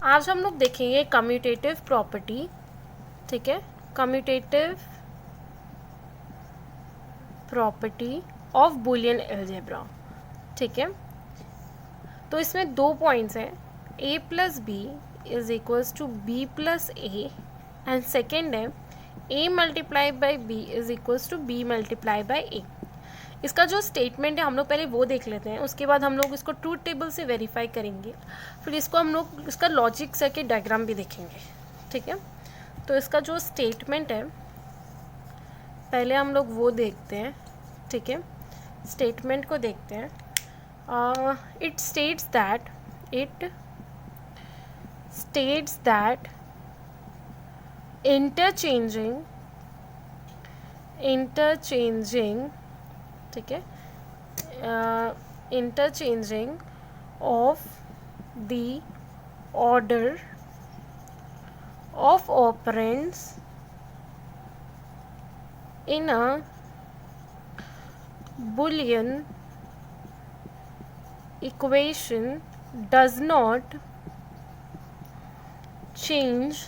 आज हम लोग देखेंगे कम्यूटेटिव प्रॉपर्टी, ठीक है, commutative property of Boolean algebra, ठीक है। तो इसमें 2 पॉइंट्स हैं, a plus b is equals to b plus a, and second है a multiply by b is equals to b multiply by a. इसका जो स्टेटमेंट है हम लोग पहले वो देख लेते हैं, उसके बाद हम लोग इसको ट्रूथ टेबल से वेरीफाई करेंगे, फिर इसको हम लोग इसका लॉजिक सर्किट डायग्राम भी देखेंगे, ठीक है। तो इसका जो स्टेटमेंट है पहले हम लोग वो देखते हैं, ठीक है। स्टेटमेंट को देखते हैं। इट स्टेट्स दैट इंटरचेंजिंग, ठीक है, interchanging of the order of operands in a Boolean equation does not change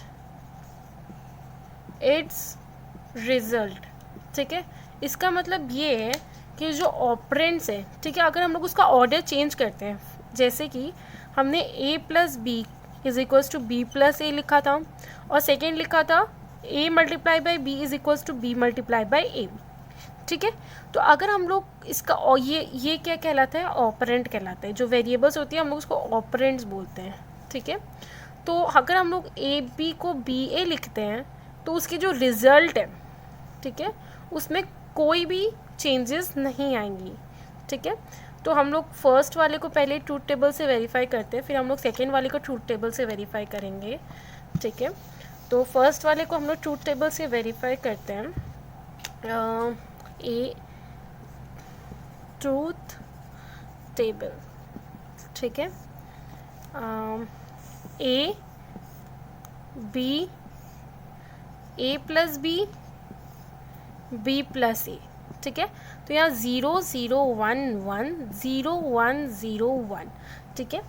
its result, ठीक है। इसका मतलब ये है कि जो ऑपरेंड्स है, ठीक है, अगर हम लोग उसका ऑर्डर चेंज करते हैं, जैसे कि हमने a plus b is equals to b plus a लिखा था और सेकेंड लिखा था a multiply by b is equals to b multiply by a, ठीक है। तो अगर हम लोग इसका और ये क्या कहलाता है, ऑपरेंट कहलाता है। जो वेरिएबल्स होती है हम लोग उसको ऑपरेंट्स बोलते हैं, ठीक है। तो अगर हम लोग ए बी को बी ए लिखते हैं तो उसकी जो रिजल्ट है, ठीक है, उसमें कोई भी चेंजेस नहीं आएंगी, ठीक है। तो हम लोग फर्स्ट वाले को पहले ट्रूथ टेबल से वेरीफाई करते हैं, फिर हम लोग सेकेंड वाले को ट्रूथ टेबल से वेरीफाई करेंगे, ठीक है। तो फर्स्ट वाले को हम लोग ट्रूथ टेबल से वेरीफाई करते हैं। ए ट्रूथ टेबल, ठीक है, A B, A plus B, B plus A, ठीक है। तो यहाँ 0 0 1 1 0 1 0 1, ठीक है।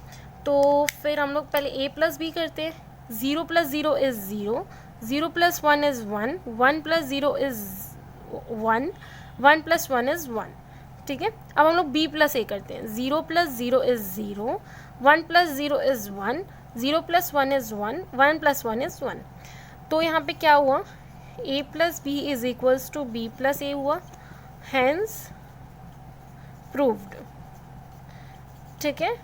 तो फिर हम लोग पहले ए प्लस बी करते हैं। 0 plus 0 is 0, 0 plus 1 is 1, 1 plus 0 is 1, 1 plus 1 is 1, ठीक है। अब हम लोग b प्लस ए करते हैं। 0 plus 0 is 0, 1 plus 0 is 1, 0 plus 1 is 1, 1 plus 1 is 1। तो यहाँ पे क्या हुआ, a plus b is equals to b plus a हुआ, हैंस प्रूव्ड, ठीक है।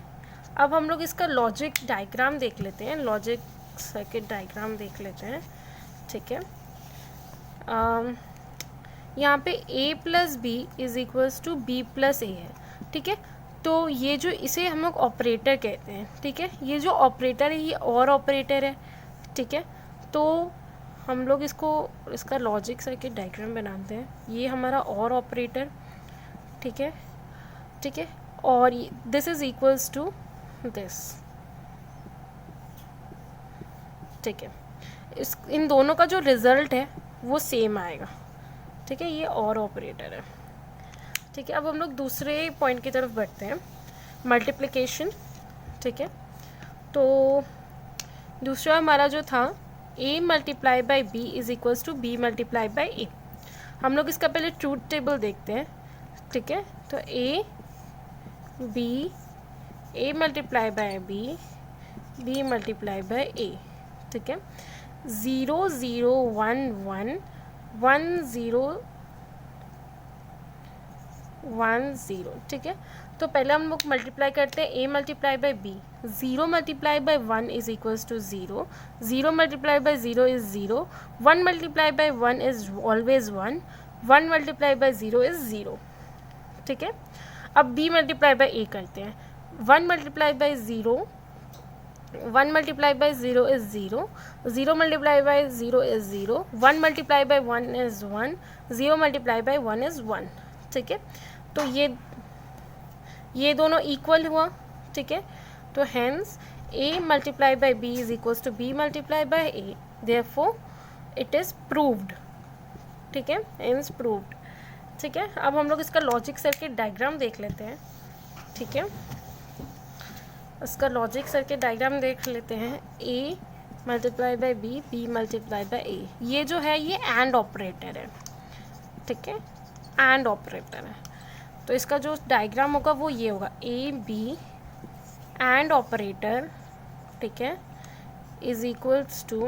अब हम लोग इसका लॉजिक डायग्राम देख लेते हैं, लॉजिक सर्किट डायग्राम देख लेते हैं, ठीक है। यहाँ पे a plus b is equals to b plus a है, ठीक है। तो ये जो इसे हम लोग ऑपरेटर कहते हैं, ठीक है। ये जो ऑपरेटर है ये और ऑपरेटर है, ठीक है। तो हम लोग इसका लॉजिक सर्किट डायग्राम बनाते हैं। ये हमारा और ऑपरेटर, ठीक है, ठीक है, और this is equals to this, ठीक है। इन दोनों का जो रिजल्ट है वो सेम आएगा, ठीक है। ये और ऑपरेटर है, ठीक है। अब हम लोग दूसरे पॉइंट की तरफ बढ़ते हैं, मल्टीप्लिकेशन, ठीक है। तो दूसरा हमारा जो था a multiply by b is equals to b multiply by a. हम लोग इसका पहले ट्रूथ टेबल देखते हैं, ठीक है। तो a multiply by b, B multiply by a, ठीक है। 0 0 1 1 1 0 1 0, ठीक है। तो पहले हम लोग मल्टीप्लाई करते हैं a multiply by b. 0 multiply by 1 is equals to 0, 0 multiply by 0 is 0, 1 multiply by 1 is always 1, 1 multiply by 0 is 0, ठीक है। अब b मल्टीप्लाई बाई a करते हैं। 1 multiply by 0, 1 multiply by 0 is 0, 0 multiply by 0 is 0, 1 multiply by 1 is 1, 0 multiply by 1 is 1, ठीक है। तो ये दोनों इक्वल हुआ, ठीक है। तो hence a multiply by b is equals to b multiply by a, therefore it is proved, ठीक है, हैंस प्रूव्ड, ठीक है। अब हम लोग इसका लॉजिक सर्किट डायग्राम देख लेते हैं, ठीक है। उसका लॉजिक सर्किट डायग्राम देख लेते हैं। A multiply by B, B multiply by A, ये जो है ये एंड ऑपरेटर है, ठीक है, एंड ऑपरेटर है। तो इसका जो डायग्राम होगा वो ये होगा, ए बी एंड ऑपरेटर, ठीक है, is equals to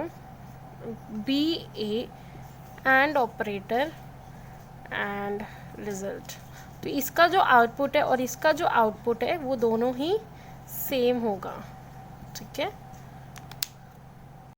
b a and operator and result. तो इसका जो आउटपुट है और इसका जो आउटपुट है वो दोनों ही सेम होगा, ठीक है।